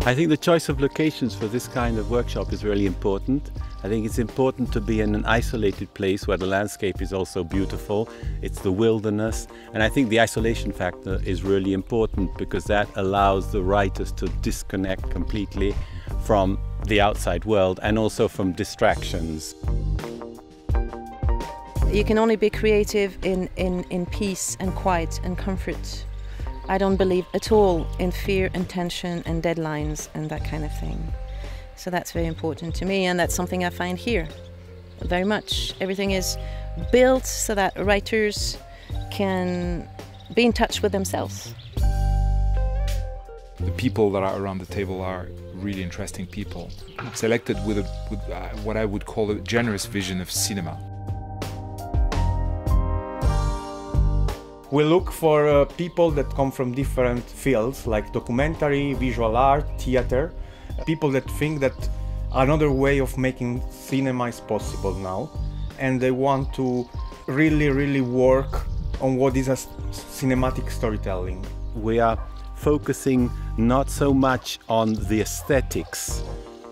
I think the choice of locations for this kind of workshop is really important. I think it's important to be in an isolated place where the landscape is also beautiful. It's the wilderness, and I think the isolation factor is really important because that allows the writers to disconnect completely from the outside world and also from distractions. You can only be creative in peace and quiet and comfort. I don't believe at all in fear and tension and deadlines and that kind of thing. So that's very important to me, and that's something I find here very much. Everything is built so that writers can be in touch with themselves. The people that are around the table are really interesting people, selected with what I would call a generous vision of cinema. We look for people that come from different fields, like documentary, visual art, theater. People that think that another way of making cinema is possible now. And they want to really work on what is a cinematic storytelling. We are focusing not so much on the aesthetics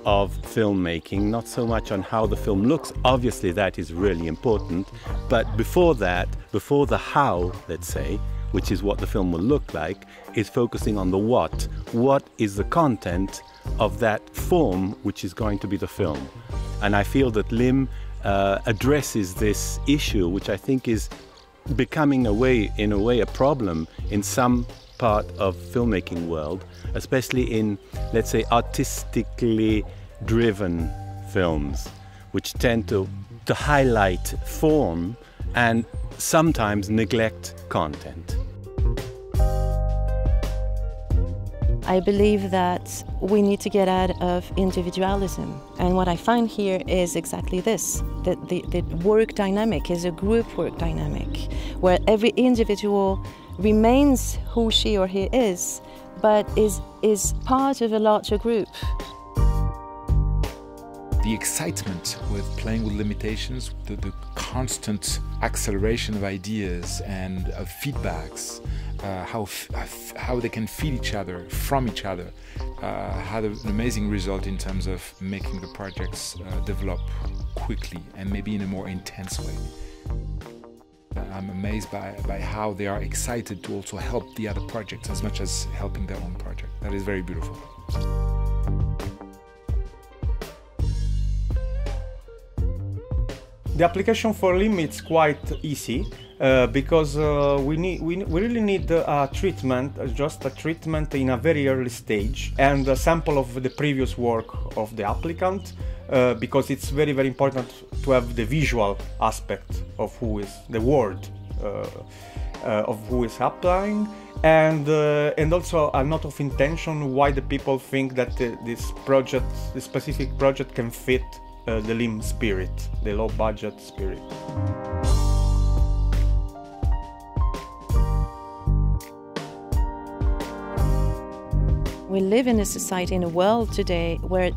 of filmmaking, not so much on how the film looks. Obviously that is really important, but before that, before the how, let's say, which is what the film will look like, is focusing on the what. What is the content of that form which is going to be the film? And I feel that LIM addresses this issue, which I think is becoming in a way a problem in some part of filmmaking world, especially in, let's say, artistically driven films, which tend to highlight form and sometimes neglect content. I believe that we need to get out of individualism, and what I find here is exactly this, that the work dynamic is a group work dynamic, where every individual remains who she or he is, but is part of a larger group. The excitement with playing with limitations, the constant acceleration of ideas and of feedbacks, how they can feed each other from each other, had an amazing result in terms of making the projects develop quickly and maybe in a more intense way. I'm amazed by how they are excited to also help the other projects as much as helping their own project. That is very beautiful. The application for LIM is quite easy because we really need a treatment, just a treatment in a very early stage, and a sample of the previous work of the applicant, because it's very important to have the visual aspect of who is the word of who is applying, and also a note of intention why the people think that this specific project can fit the LIM spirit, the low budget spirit. We live in a society, in a world today where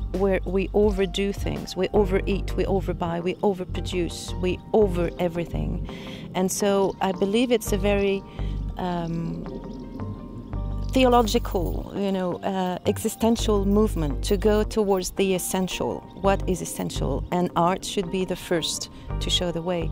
we overdo things, we overeat, we overbuy, we overproduce, we over everything. And so I believe it's a very theological, existential movement to go towards the essential, what is essential, and art should be the first to show the way.